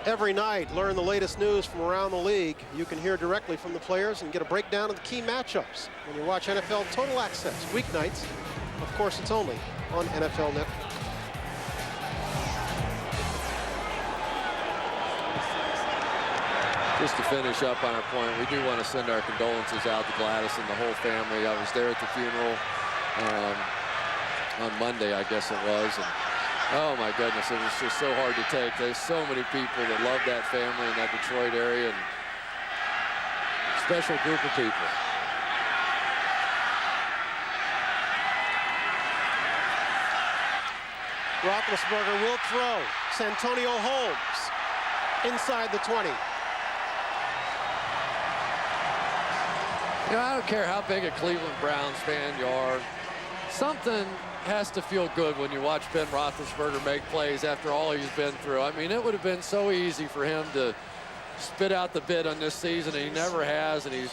Every night, learn the latest news from around the league. You can hear directly from the players and get a breakdown of the key matchups when you watch NFL Total Access. Weeknights, of course, it's only on NFL Network. Just to finish up on our point, we do want to send our condolences out to Gladys and the whole family. I was there at the funeral on Monday, I guess it was. And oh my goodness, it was just so hard to take. There's so many people that love that family in that Detroit area, and special group of people. Roethlisberger will throw. Santonio Holmes inside the 20. You know, I don't care how big a Cleveland Browns fan you are. Something has to feel good when you watch Ben Roethlisberger make plays after all he's been through. I mean, it would have been so easy for him to spit out the bit on this season, and he never has, and he's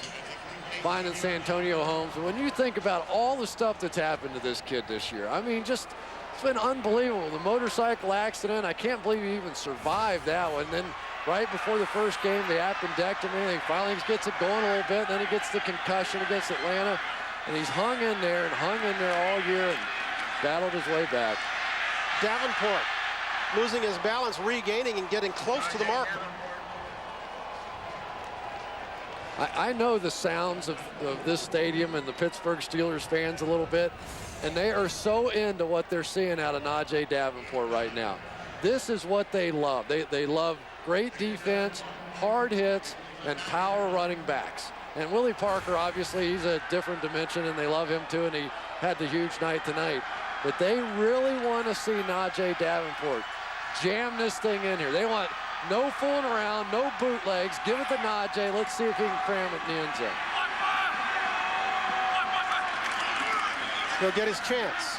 finding Santonio Holmes. And when you think about all the stuff that's happened to this kid this year, I mean, just it's been unbelievable. The motorcycle accident, I can't believe he even survived that one. Then right before the first game, the appendectomy, he finally gets it going a little bit, and then he gets the concussion against Atlanta, and he's hung in there all year and battled his way back. Davenport losing his balance, regaining and getting close to the marker. I know the sounds of this stadium and the Pittsburgh Steelers fans a little bit, and they are so into what they're seeing out of Najee Davenport right now. This is what they love. They love great defense, hard hits, and power running backs. And Willie Parker, obviously, he's a different dimension, and they love him too, and he had the huge night tonight. But they really want to see Najee Davenport jam this thing in here. They want no fooling around, no bootlegs. Give it to Najee. Let's see if he can cram it in the end zone. He'll get his chance,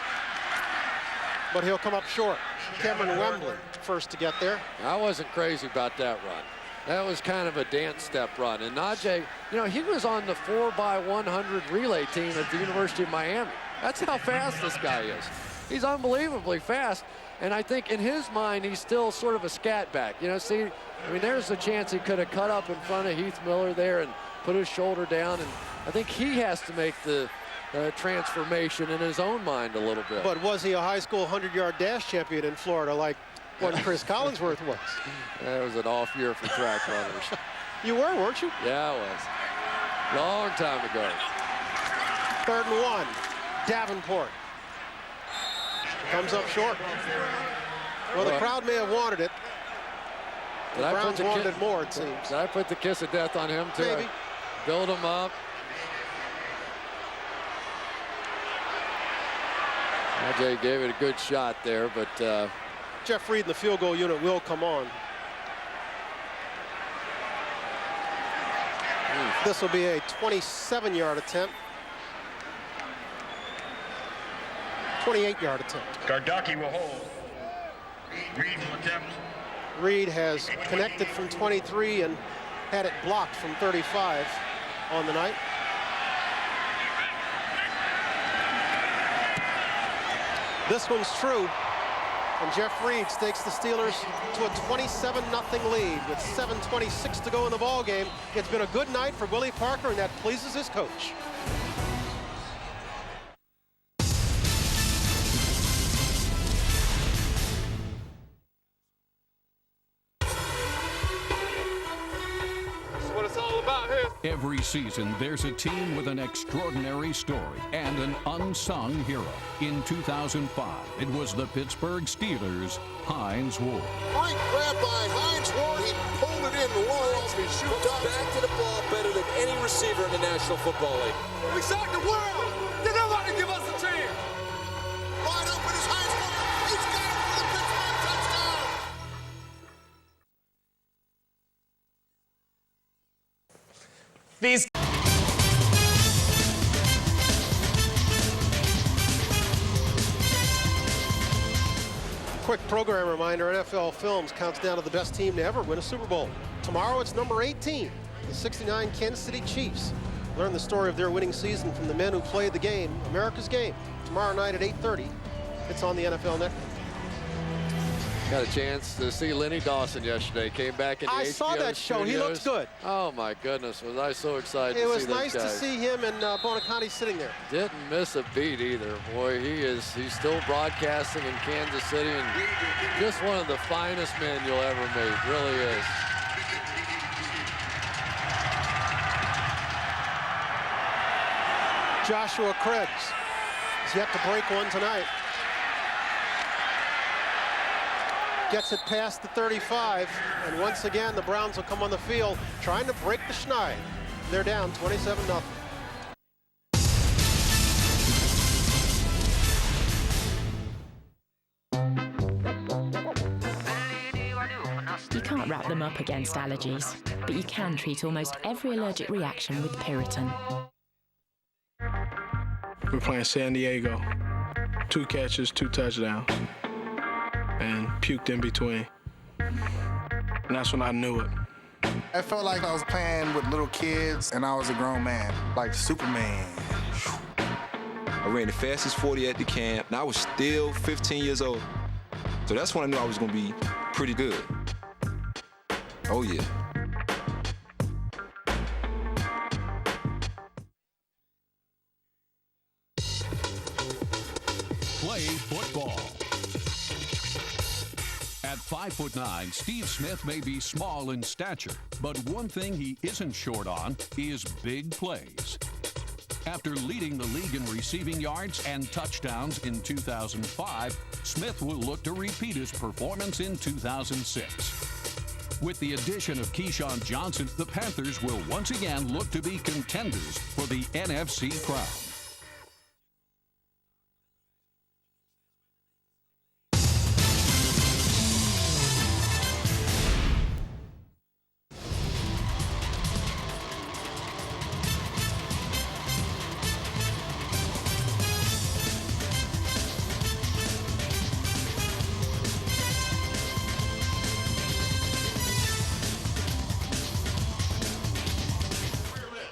but he'll come up short. Cameron Wembley first to get there. I wasn't crazy about that run. That was kind of a dance step run. And Najee, you know, he was on the 4x100 relay team at the University of Miami. That's how fast this guy is. He's unbelievably fast. And I think in his mind, he's still sort of a scat back. You know, see, I mean, there's a chance he could have cut up in front of Heath Miller there and put his shoulder down. And I think he has to make the transformation in his own mind a little bit. But was he a high school 100-yard dash champion in Florida like what Chris Collinsworth was? That was an off year for track runners. You were, weren't you? Yeah, I was. Long time ago. 3rd and 1. Davenport comes up short. Well, the crowd may have wanted it. The Browns wanted it more, it seems. Did I put the kiss of death on him, too? Maybe. Build him up. Najee gave it a good shot there, but Jeff Reed in the field goal unit will come on. This will be a 27-yard attempt. 28-yard attempt. Gardocki will hold. Reed will attempt. Reed has connected from 23 and had it blocked from 35 on the night. This one's true, and Jeff Reed takes the Steelers to a 27-0 lead with 7:26 to go in the ball game. It's been a good night for Willie Parker, and that pleases his coach. Every season, there's a team with an extraordinary story and an unsung hero. In 2005, it was the Pittsburgh Steelers' Hines Ward. Great grab by Hines Ward. He pulled it in. The wall off his shoe. Comes back to the ball better than any receiver in the National Football League. We shocked the world. Did nobody give us a chance? Wide open is Hines Ward. He's got it for the Pittsburgh touchdown. These Quick program reminder, NFL Films counts down to the best team to ever win a Super Bowl. Tomorrow it's number 18, the '69 Kansas City Chiefs. Learn the story of their winning season from the men who played the game, America's game. Tomorrow night at 8:30, it's on the NFL Network. Got a chance to see Lenny Dawson yesterday. Came back in the HBO I saw that show. studios. He looks good. Oh, my goodness. Was I so excited to see those guys. It was nice to see him and Bonaconte sitting there. Didn't miss a beat either. Boy, he's still broadcasting in Kansas City, and just one of the finest men you'll ever meet. Really is. Joshua Craigs is yet to break one tonight. Gets it past the 35, and once again the Browns will come on the field trying to break the schneid. They're down 27-0. You can't wrap them up against allergies, but you can treat almost every allergic reaction with Piriton. We're playing San Diego. 2 catches, 2 touchdowns. And puked in between. And that's when I knew it. I felt like I was playing with little kids and I was a grown man, like Superman. I ran the fastest 40 at the camp, and I was still 15 years old. So that's when I knew I was gonna be pretty good. Oh yeah. Play football. At 5'9", Steve Smith may be small in stature, but one thing he isn't short on is big plays. After leading the league in receiving yards and touchdowns in 2005, Smith will look to repeat his performance in 2006. With the addition of Keyshawn Johnson, the Panthers will once again look to be contenders for the NFC crown.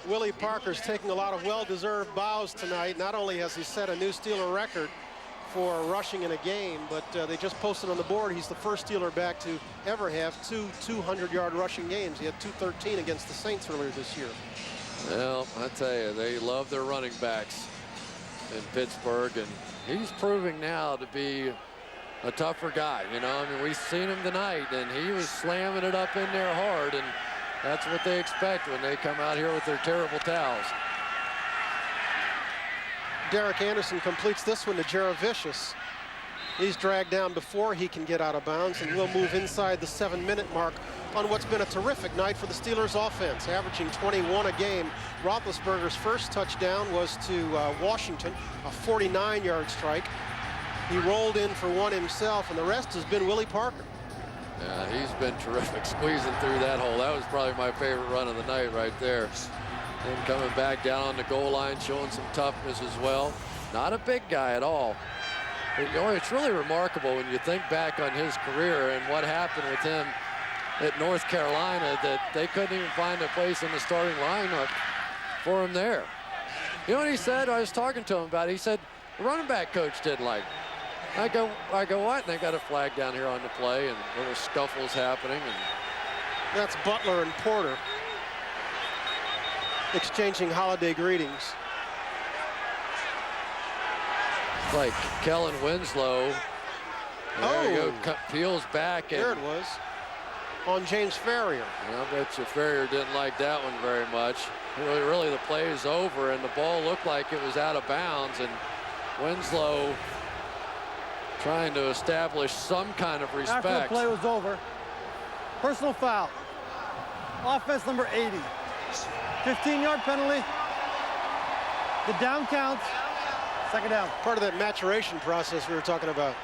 Willie Parker's taking a lot of well-deserved bows tonight. Not only has he set a new Steeler record for rushing in a game, but they just posted on the board he's the first Steeler back to ever have 2 200-yard rushing games. He had 213 against the Saints earlier this year. Well, I tell you, they love their running backs in Pittsburgh, and he's proving now to be a tougher guy. You know, I mean, we've seen him tonight, and he was slamming it up in there hard, and that's what they expect when they come out here with their terrible towels. Derek Anderson completes this one to Jaravicious. He's dragged down before he can get out of bounds, and we'll move inside the 7-minute mark on what's been a terrific night for the Steelers offense, averaging 21 a game. Roethlisberger's first touchdown was to Washington, a 49-yard strike. He rolled in for one himself, and the rest has been Willie Parker. Yeah, he's been terrific squeezing through that hole. That was probably my favorite run of the night right there. And coming back down on the goal line, showing some toughness as well. Not a big guy at all. But, you know, it's really remarkable when you think back on his career and what happened with him at North Carolina, that they couldn't even find a place in the starting lineup for him there. You know what he said? I was talking to him about it. He said, the running back coach didn't like him. I go, what? And they got a flag down here on the play, and little scuffles happening. And that's Butler and Porter exchanging holiday greetings. It's like Kellen Winslow. There you go, peels back. And there it was, on James Ferrier. And I bet you Ferrier didn't like that one very much. Really, the play is over, and the ball looked like it was out of bounds, and Winslow trying to establish some kind of respect. After the play was over, personal foul. Offense number 80. 15-yard penalty. The down counts. Second down. Part of that maturation process we were talking about.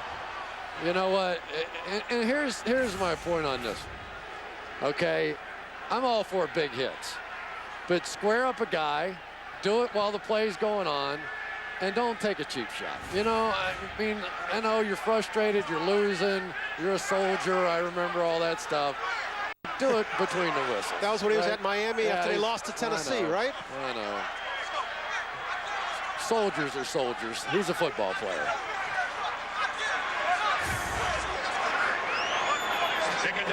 You know what? And here's my point on this. Okay, I'm all for big hits, but square up a guy, do it while the play's going on, and don't take a cheap shot. You know, I mean, I know you're frustrated, you're losing, you're a soldier, I remember all that stuff. Do it between the whistles. That was when he was at Miami after they lost to Tennessee, right? I know. Soldiers are soldiers. He's a football player.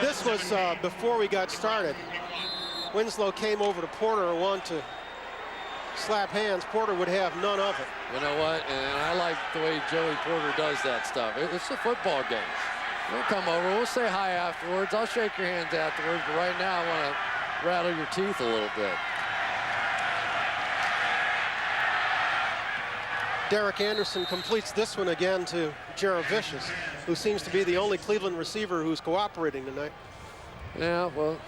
This was before we got started. Winslow came over to Porter and wanted to slap hands. Porter would have none of it. You know what? And I like the way Joey Porter does that stuff. It's a football game. We'll come over. We'll say hi afterwards. I'll shake your hands afterwards. But right now, I want to rattle your teeth a little bit. Derek Anderson completes this one again to Jared Vicious, who seems to be the only Cleveland receiver who's cooperating tonight. Yeah, well,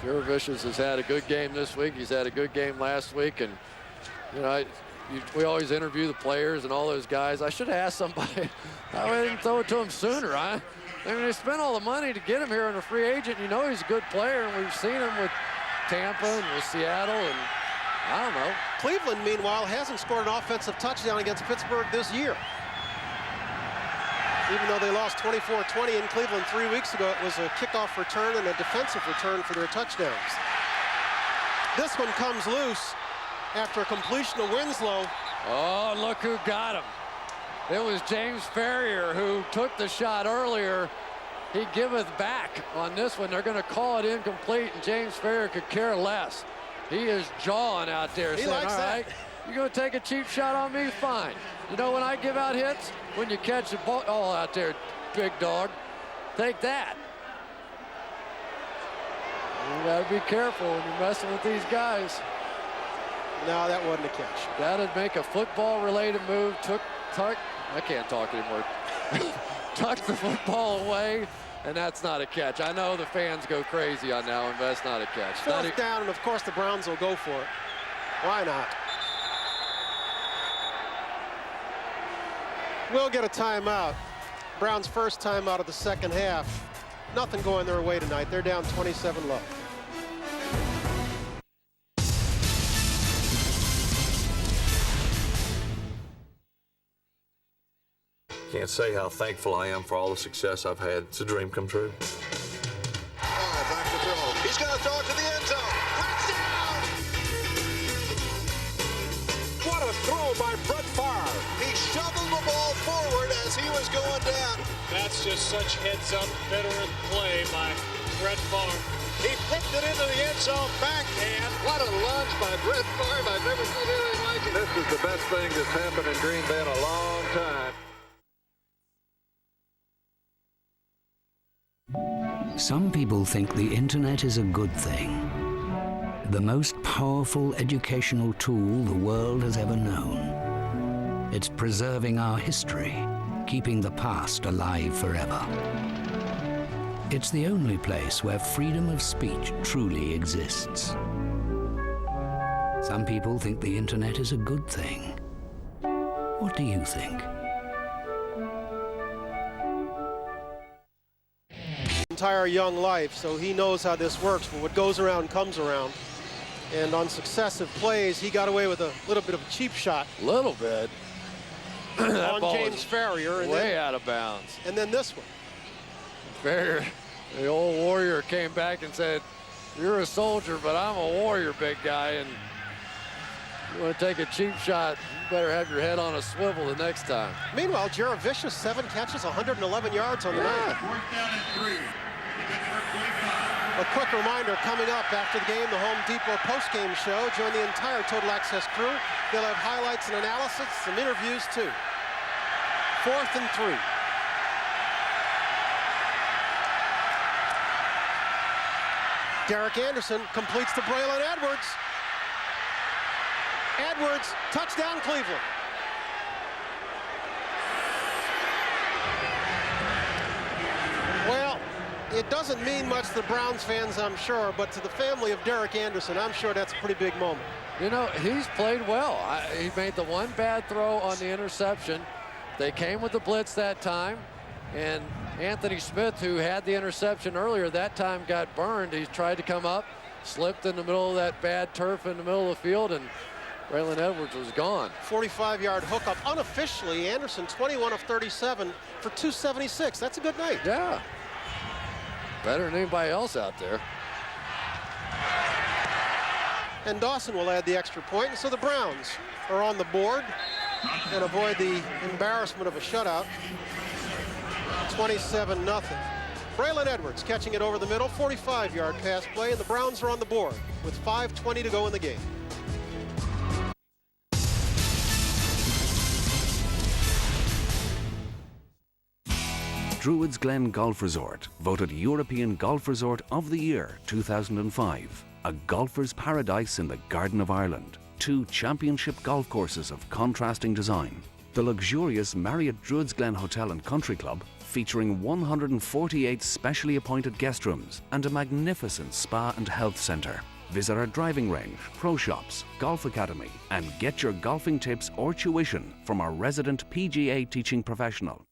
Jared Vicious has had a good game this week. He's had a good game last week. And, you know, we always interview the players and all those guys. I should have asked somebody. I didn't throw it to him sooner. I mean, they spent all the money to get him here on a free agent. You know he's a good player, and we've seen him with Tampa and with Seattle, and I don't know. Cleveland, meanwhile, hasn't scored an offensive touchdown against Pittsburgh this year. Even though they lost 24-20 in Cleveland 3 weeks ago, it was a kickoff return and a defensive return for their touchdowns. This one comes loose after a completion of Winslow. Oh, look who got him. It was James Ferrier who took the shot earlier. He giveth back on this one. They're going to call it incomplete, and James Ferrier could care less. He is jawing out there, saying, all right, you're going to take a cheap shot on me? Fine. You know when I give out hits? When you catch the ball out there, big dog. Take that. You got to be careful when you're messing with these guys. No, that wasn't a catch. That'd make a football-related move. Tuck. I can't talk anymore. Tuck the football away, and that's not a catch. I know the fans go crazy on that one, but that's not a catch. Fourth down, and of course the Browns will go for it. Why not? We'll get a timeout. Browns' first timeout of the second half. Nothing going their way tonight. They're down 27 low. Can't say how thankful I am for all the success I've had. It's a dream come true. Back to throw. He's going to throw it to the end zone. Touchdown! What a throw by Brett Favre. He shoveled the ball forward as he was going down. That's just such heads-up veteran play by Brett Favre. He flipped it into the end zone backhand. What a lunge by Brett Favre. I've never seen anything like it. This is the best thing that's happened in Green Bay in a long time. Some people think the internet is a good thing, the most powerful educational tool the world has ever known. It's preserving our history, keeping the past alive forever. It's the only place where freedom of speech truly exists. Some people think the internet is a good thing. What do you think? Entire young life, so he knows how this works. But what goes around comes around. And on successive plays, he got away with a little bit of a cheap shot. Little bit. On James Ferrier. And way out of bounds. And then this one. Ferrier, the old warrior, came back and said, you're a soldier, but I'm a warrior, big guy. And you want to take a cheap shot, you better have your head on a swivel the next time. Meanwhile, Jared Vicious, 7 catches, 111 yards on the night. A quick reminder, coming up after the game, the Home Depot post-game show. Join the entire Total Access crew. They'll have highlights and analysis, some interviews too. 4th and 3. Derek Anderson completes to Braylon Edwards. Edwards, touchdown Cleveland. Well, it doesn't mean much to the Browns fans, I'm sure, but to the family of Derek Anderson, I'm sure that's a pretty big moment. You know, he's played well. He made the one bad throw on the interception. They came with the blitz that time, and Anthony Smith, who had the interception earlier, that time got burned. He tried to come up, slipped in the middle of that bad turf in the middle of the field, and Braylon Edwards was gone. 45-yard hookup. Unofficially, Anderson 21 of 37 for 276. That's a good night. Yeah. Better than anybody else out there. And Dawson will add the extra point. And so the Browns are on the board and avoid the embarrassment of a shutout. 27-0. Braylon Edwards catching it over the middle, 45-yard pass play, and the Browns are on the board with 5:20 to go in the game. Druids Glen Golf Resort, voted European Golf Resort of the Year 2005. A golfer's paradise in the Garden of Ireland. 2 championship golf courses of contrasting design. The luxurious Marriott Druids Glen Hotel and Country Club, featuring 148 specially appointed guest rooms and a magnificent spa and health centre. Visit our driving range, pro shops, golf academy, and get your golfing tips or tuition from our resident PGA teaching professional.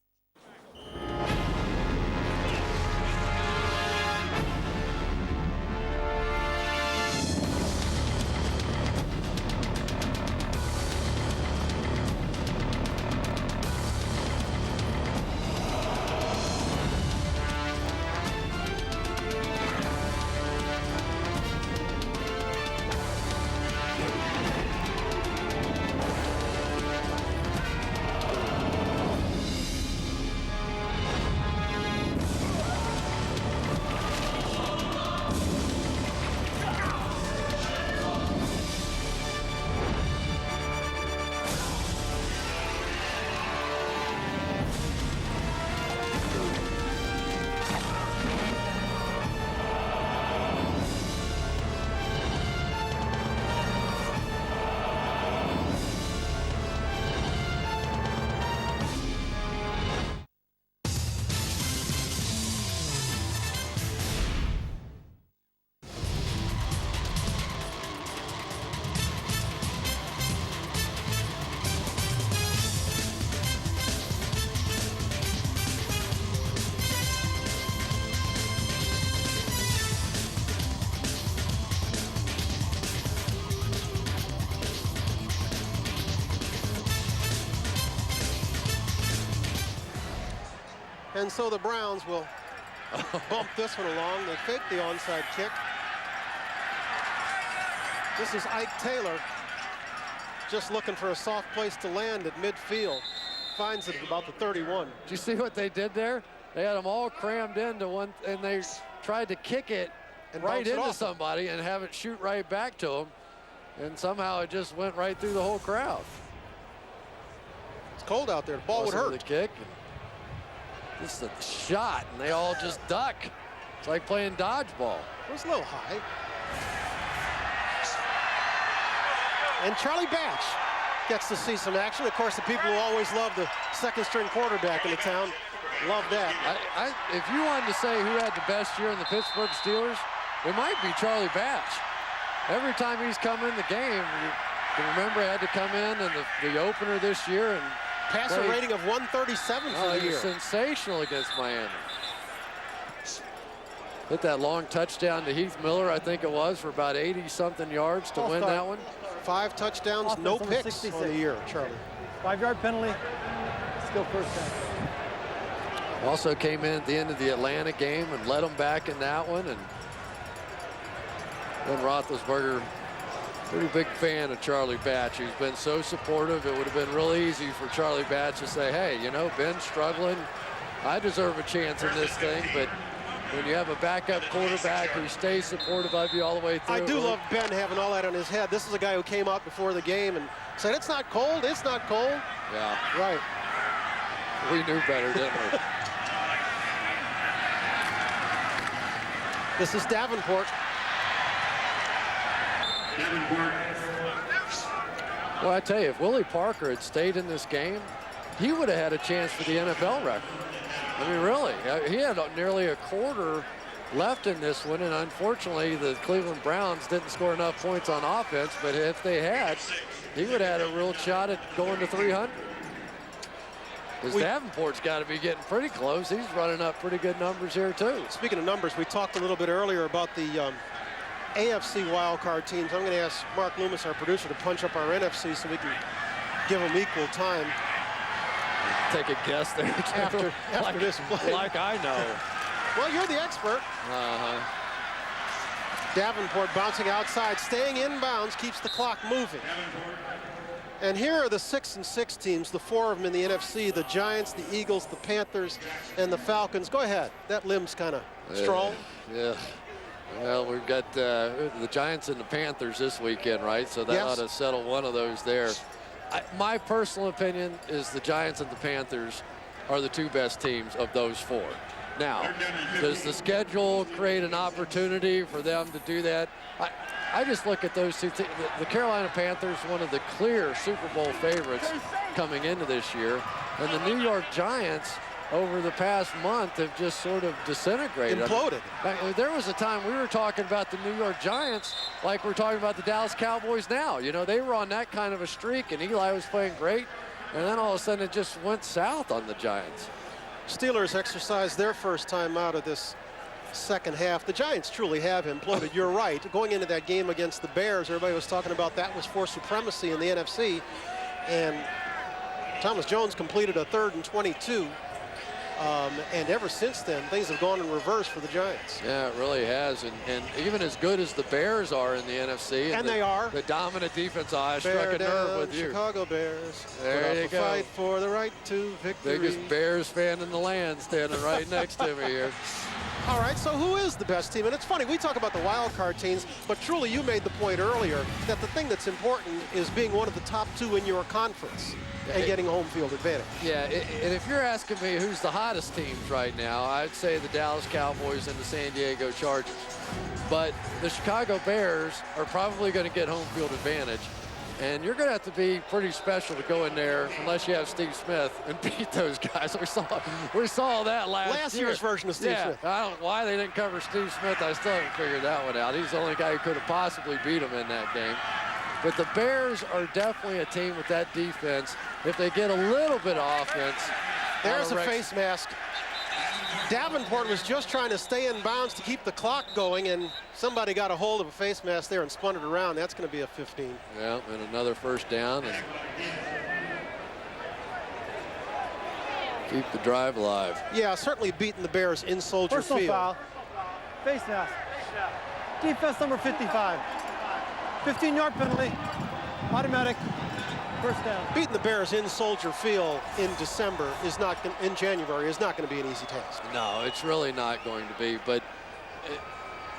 And so the Browns will bump this one along. They fake the onside kick. This is Ike Taylor just looking for a soft place to land at midfield. Finds it at about the 31. Did you see what they did there? They had them all crammed into one, and they tried to kick it and right into somebody and have it shoot right back to them. And somehow it just went right through the whole crowd. It's cold out there. The ball would hurt. The kick. This is a shot, and they all just duck. It's like playing dodgeball. It was a little high. And Charlie Batch gets to see some action. Of course, the people who always love the second-string quarterback in the town love that. If you wanted to say who had the best year in the Pittsburgh Steelers, it might be Charlie Batch. Every time he's come in the game, you can remember he had to come in the opener this year and passer rating of 137 for the year. Sensational against Miami. Hit that long touchdown to Heath Miller, I think it was, for about 80-something yards to win that one. 5 touchdowns, no picks on the year, Charlie. 5-yard penalty, still first down. Also came in at the end of the Atlanta game and led them back in that one. And Ben Roethlisberger, pretty big fan of Charlie Batch. He's been so supportive. It would have been real easy for Charlie Batch to say, hey, you know, Ben's struggling. I deserve a chance in this thing. But when you have a backup quarterback who stays supportive of you all the way through. I do love Ben having all that on his head. This is a guy who came out before the game and said, it's not cold, it's not cold. Yeah. Right. We knew better, didn't we? This is Davenport. Well, I tell you, if Willie Parker had stayed in this game, he would have had a chance for the NFL record. I mean, really, he had nearly a quarter left in this one, and unfortunately, the Cleveland Browns didn't score enough points on offense, but if they had, he would have had a real shot at going to 300. Because Davenport's got to be getting pretty close. He's running up pretty good numbers here, too. Speaking of numbers, we talked a little bit earlier about the AFC wildcard teams. I'm going to ask Mark Loomis, our producer, to punch up our NFC so we can give them equal time. Take a guess there. After this play. Like I know. Well, you're the expert. Uh-huh. Davenport bouncing outside, staying in bounds, keeps the clock moving. And here are the 6-6 teams, the 4 of them in the NFC, the Giants, the Eagles, the Panthers, and the Falcons. Go ahead. That limb's kind of strong. Yeah. Well, we've got the Giants and the Panthers this weekend, right? So that ought to settle one of those there. My personal opinion is the Giants and the Panthers are the 2 best teams of those 4. Now, does the schedule create an opportunity for them to do that? I just look at those 2 teams. The Carolina Panthers, one of the clear Super Bowl favorites coming into this year, and the New York Giants over the past month have just sort of disintegrated. Imploded. There was a time we were talking about the New York Giants like we're talking about the Dallas Cowboys now. You know, they were on that kind of a streak, and Eli was playing great, and then all of a sudden it just went south on the Giants. Steelers exercised their first time out of this second half. The Giants truly have imploded. You're right. Going into that game against the Bears, everybody was talking about that was for supremacy in the NFC, and Thomas Jones completed a 3rd and 22. And ever since then, things have gone in reverse for the Giants. Yeah, it really has. And even as good as the Bears are in the NFC. And they are. The dominant defense, I struck a nerve with you. Chicago Bears. There you go. Fight for the right to victory. Biggest Bears fan in the land standing right next to me here. All right, so who is the best team? And it's funny, we talk about the wild card teams, but truly you made the point earlier that the thing that's important is being one of the top 2 in your conference and getting home field advantage. Yeah, and if you're asking me who's the hottest teams right now, I'd say the Dallas Cowboys and the San Diego Chargers. But the Chicago Bears are probably going to get home field advantage. And you're going to have to be pretty special to go in there unless you have Steve Smith and beat those guys. We saw that last year. Year's version of Steve Smith. I don't know why they didn't cover Steve Smith. I still haven't figured that one out. He's the only guy who could have possibly beat him in that game. But the Bears are definitely a team with that defense. If they get a little bit of offense. There's a face mask. Davenport was just trying to stay in bounds to keep the clock going, and somebody got a hold of a face mask there and spun it around. That's going to be a 15. Yeah, and another first down. And keep the drive alive. Yeah, certainly beating the Bears in Soldier Field. Personal foul. Face mask. Defense number 55. 15-yard penalty. Automatic. First down. Beating the Bears in Soldier Field in December is not in January is not going to be an easy task. No, it's really not going to be. But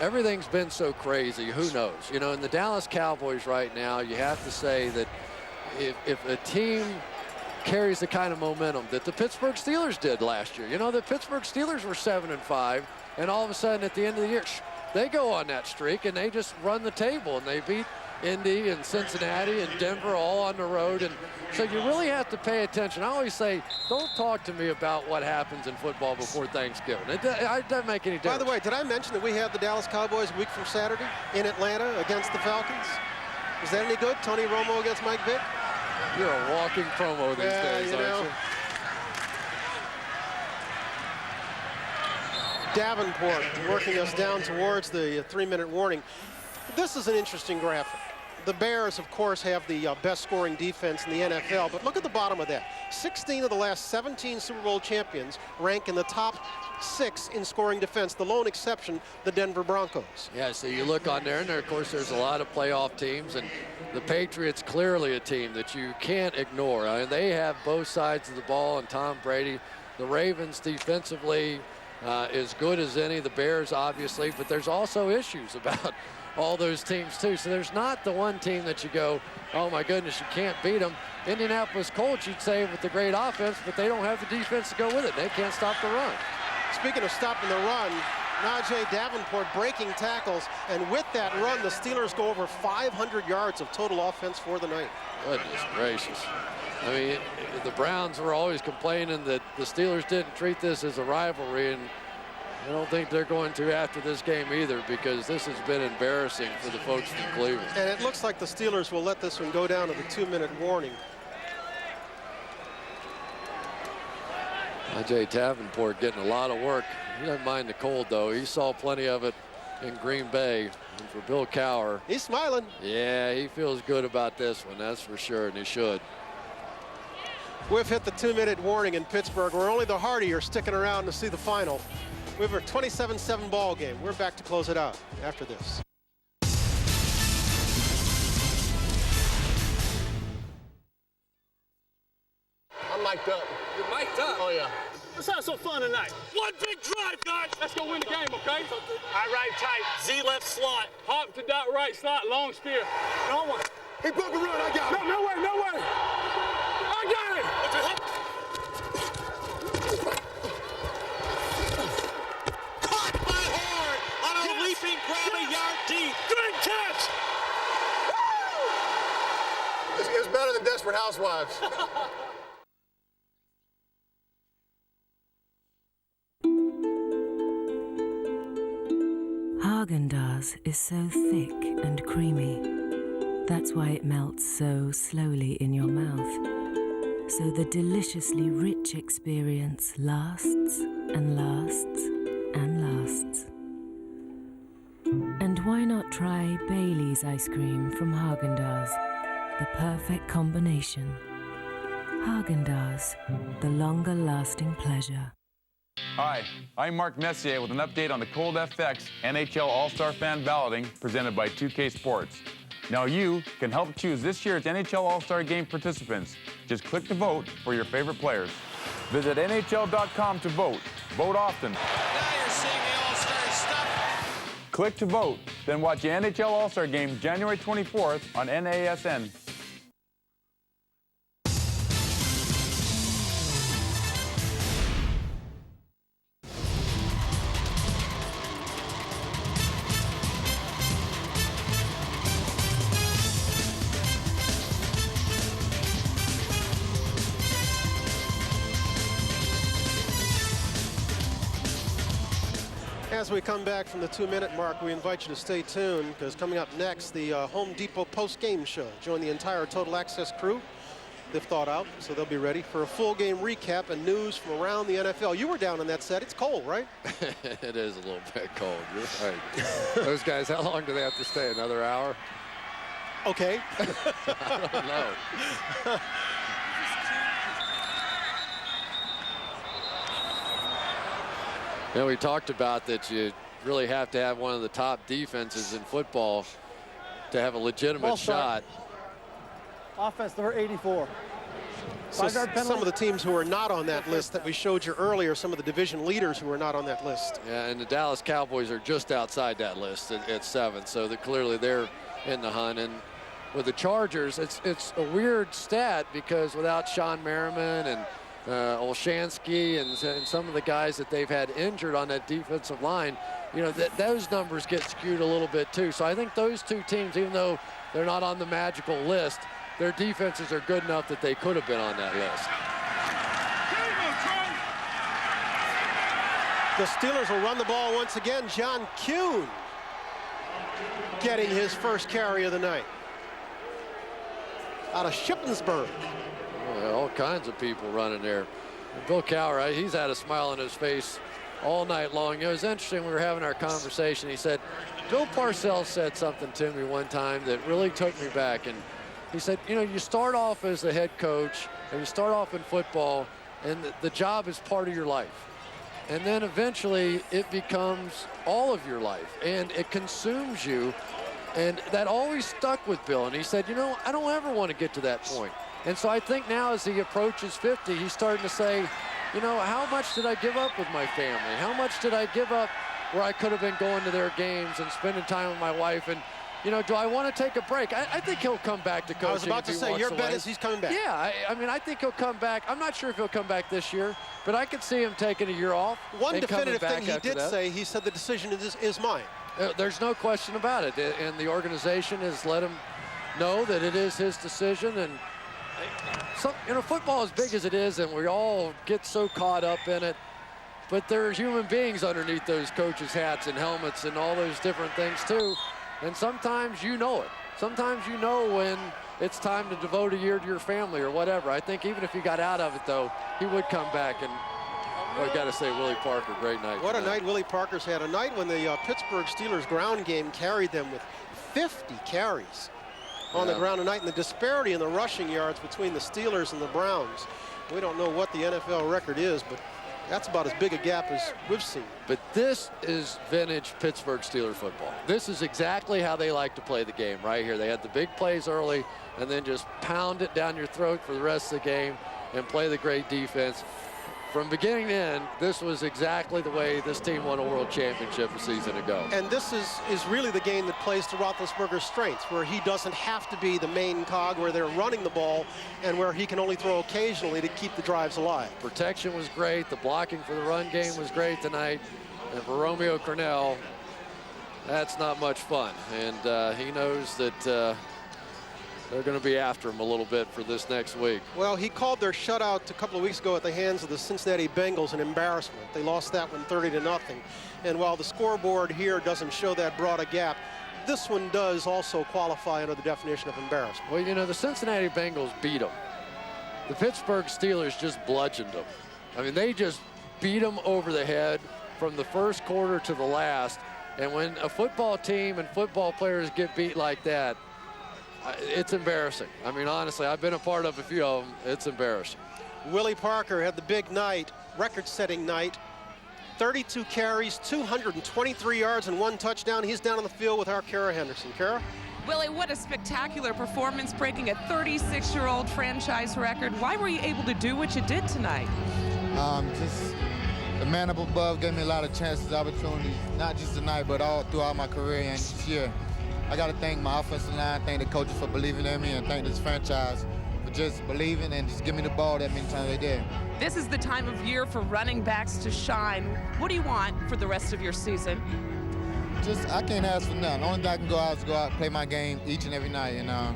everything's been so crazy. Who knows? You know, in the Dallas Cowboys right now, you have to say that if a team carries the kind of momentum that the Pittsburgh Steelers did last year, you know, the Pittsburgh Steelers were 7-5, and all of a sudden at the end of the year, they go on that streak and they just run the table and they beat Indy and Cincinnati and Denver all on the road. And so you really have to pay attention. I always say, don't talk to me about what happens in football before Thanksgiving. It doesn't make any difference. By the way, did I mention that we have the Dallas Cowboys a week from Saturday in Atlanta against the Falcons? Is that any good? Tony Romo against Mike Vick? You're a walking promo these days, aren't you? Davenport working us down towards the 3-minute warning. This is an interesting graphic. The Bears, of course, have the best scoring defense in the NFL, but look at the bottom of that. 16 of the last 17 Super Bowl champions rank in the top 6 in scoring defense. The lone exception, the Denver Broncos. Yeah, so you look on there, and there, of course, there's a lot of playoff teams, and the Patriots clearly a team that you can't ignore. I mean, they have both sides of the ball, and Tom Brady. The Ravens defensively as good as any. The Bears, obviously, but there's also issues about all those teams too. So there's not the one team that you go, oh my goodness, you can't beat them. Indianapolis Colts, you'd say, with the great offense, but they don't have the defense to go with it. They can't stop the run. Speaking of stopping the run, Najee Davenport breaking tackles, and with that run, the Steelers go over 500 yards of total offense for the night. Goodness gracious. I mean, the Browns were always complaining that the Steelers didn't treat this as a rivalry, and I don't think they're going to after this game either, because this has been embarrassing for the folks from Cleveland. And it looks like the Steelers will let this one go down to the 2-minute warning. Najee Davenport getting a lot of work. He doesn't mind the cold, though. He saw plenty of it in Green Bay. And for Bill Cowher, he's smiling. Yeah, he feels good about this one, that's for sure, and he should. We've hit the 2-minute warning in Pittsburgh. We're only the hardier sticking around to see the final. We have a 27-7 ball game. We're back to close it out after this. Let's have some fun tonight. One big drive, guys. Let's go win the game, okay? I ride tight. Z left slot. Hop to dot right slot. Long spear. No one. He broke a run. I got it. No way. No way. I got it. Caught by Horn on a leaping grab a yard deep. Good catch. It's better than Desperate Housewives. Haagen-Dazs is so thick and creamy. That's why it melts so slowly in your mouth. So the deliciously rich experience lasts and lasts and lasts. And why not try Bailey's ice cream from Haagen-Dazs? The perfect combination. Haagen-Dazs, the longer-lasting pleasure. Hi, I'm Mark Messier with an update on the Cold FX NHL All-Star Fan Balloting presented by 2K Sports. Now you can help choose this year's NHL All-Star Game participants. Just click to vote for your favorite players. Visit NHL.com to vote. Vote often. Now you're seeing the All-Star stuff. Click to vote, then watch the NHL All-Star Game January 24th on NASN. As we come back from the 2-minute mark, we invite you to stay tuned, because coming up next, the Home Depot post-game show. Join the entire Total Access crew. They've thought out, so they'll be ready for a full game recap and news from around the NFL. You were down on that set. It's cold, right? It is a little bit cold. You're right. Those guys, how long do they have to stay? Another hour? Okay. I don't know. You know, we talked about that you really have to have one of the top defenses in football to have a legitimate shot. Offense number 84. So some of the teams who are not on that list that we showed you earlier, some of the division leaders who are not on that list. Yeah, and the Dallas Cowboys are just outside that list at 7, so clearly they're in the hunt. And with the Chargers, it's a weird stat, because without Sean Merriman and Olshansky and some of the guys that they've had injured on that defensive line, you know, those numbers get skewed a little bit too. So I think those two teams, even though they're not on the magical list, their defenses are good enough that they could have been on that list. The Steelers will run the ball once again. John Kuhn getting his first carry of the night out of Shippensburg. All kinds of people running there. And Bill Cowher, he's had a smile on his face all night long. It was interesting, we were having our conversation. He said, Bill Parcells said something to me one time that really took me back. And he said, you know, you start off as the head coach, and you start off in football, and the job is part of your life. And then eventually it becomes all of your life, and it consumes you. And that always stuck with Bill. And he said, you know, I don't ever want to get to that point. And so I think now as he approaches 50, he's starting to say, you know, how much did I give up with my family? How much did I give up where I could have been going to their games and spending time with my wife? And, you know, do I want to take a break? I think he'll come back to coaching. I was about to say, your bet is he's coming back. Yeah, I mean, I think he'll come back. I'm not sure if he'll come back this year, but I could see him taking a year off. One definitive thing he did say, he said the decision is mine. There's no question about it. And the organization has let him know that it is his decision. And so, you know, football, as big as it is, and we all get so caught up in it, but there are human beings underneath those coaches' hats and helmets and all those different things too. And sometimes you know it. Sometimes you know when it's time to devote a year to your family or whatever. I think even if he got out of it, though, he would come back. And I got to say, Willie Parker, great night. What a night Willie Parker's had. A night when the Pittsburgh Steelers ground game carried them with 50 carries on the ground tonight, and the disparity in the rushing yards between the Steelers and the Browns. We don't know what the NFL record is, but that's about as big a gap as we've seen. But this is vintage Pittsburgh Steelers football. This is exactly how they like to play the game right here. They had the big plays early and then just pound it down your throat for the rest of the game and play the great defense. from beginning to end, this was exactly the way this team won a world championship a season ago. And this is really the game that plays to Roethlisberger's strengths, where he doesn't have to be the main cog, where they're running the ball, and where he can only throw occasionally to keep the drives alive. Protection was great. The blocking for the run game was great tonight. And for Romeo Crennel, that's not much fun. And he knows that they're going to be after him a little bit for this next week. Well, he called their shutout a couple of weeks ago at the hands of the Cincinnati Bengals an embarrassment. They lost that one 30-0. And while the scoreboard here doesn't show that broad a gap, this one does also qualify under the definition of embarrassment. Well, you know, the Cincinnati Bengals beat them. The Pittsburgh Steelers just bludgeoned them. I mean, they just beat them over the head from the first quarter to the last. And when a football team and football players get beat like that, it's embarrassing. I mean, honestly, I've been a part of a few of them. It's embarrassing. Willie Parker had the big night, record-setting night. 32 carries, 223 yards, and 1 touchdown. He's down on the field with our Kara Henderson. Kara? Willie, what a spectacular performance, breaking a 36-year-old franchise record. Why were you able to do what you did tonight? Just the man up above gave me a lot of chances, opportunities, not just tonight, but all throughout my career and this year. I got to thank my offensive line, thank the coaches for believing in me, and thank this franchise for just believing and just giving me the ball that many times they did. This is the time of year for running backs to shine. What do you want for the rest of your season? I can't ask for nothing. The only thing I can go out is go out and play my game each and every night. And I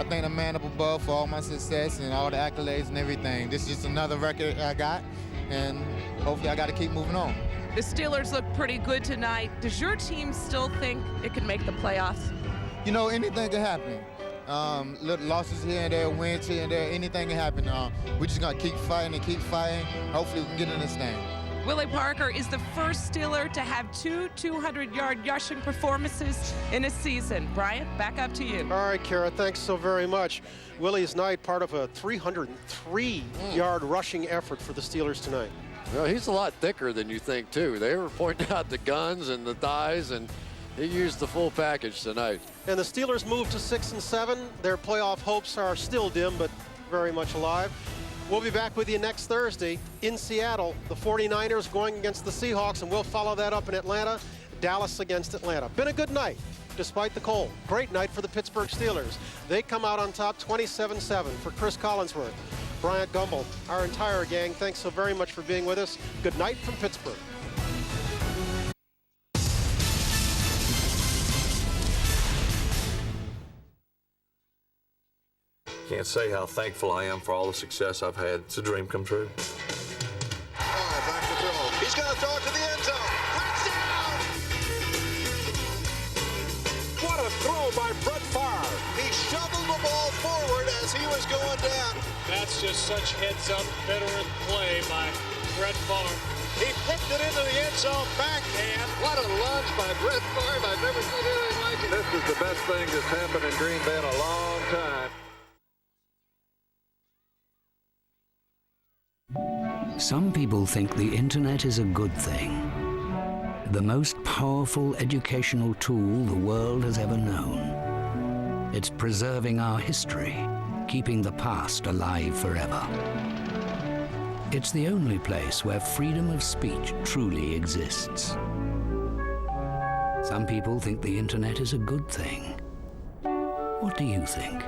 thank the man up above for all my success and all the accolades and everything. This is just another record I got, and hopefully I got to keep moving on. The Steelers look pretty good tonight. Does your team still think it can make the playoffs? You know, anything can happen. Little losses here and there, wins here and there, anything can happen. We're just going to keep fighting and keep fighting. Hopefully we can get in this thing. Willie Parker is the first Steeler to have 2 200-yard rushing performances in a season. Brian, back up to you. All right, Kara, thanks so very much. Willie's night, part of a 303-yard rushing effort for the Steelers tonight. Well, he's a lot thicker than you think, too. They were pointing out the guns and the thighs, and he used the full package tonight. And the Steelers move to 6-7. Their playoff hopes are still dim, but very much alive. We'll be back with you next Thursday in Seattle. The 49ers going against the Seahawks, and we'll follow that up in Atlanta. Dallas against Atlanta. Been a good night, despite the cold. Great night for the Pittsburgh Steelers. They come out on top 27-7 for Chris Collinsworth, Bryant Gumbel, our entire gang. Thanks so very much for being with us. Good night from Pittsburgh. Can't say how thankful I am for all the success I've had. It's a dream come true. Back to throw. He's going to throw it to the end zone. Touchdown! What a throw by Brett Favre. He shoveled the ball forward as he was going down. That's just such heads-up veteran play by Brett Favre. He flipped it into the end zone backhand. What a lunge by Brett Favre. I've never seen anything like it. This is the best thing that's happened in Green Bay in a long time. Some people think the internet is a good thing. The most powerful educational tool the world has ever known. It's preserving our history, keeping the past alive forever. It's the only place where freedom of speech truly exists. Some people think the internet is a good thing. What do you think?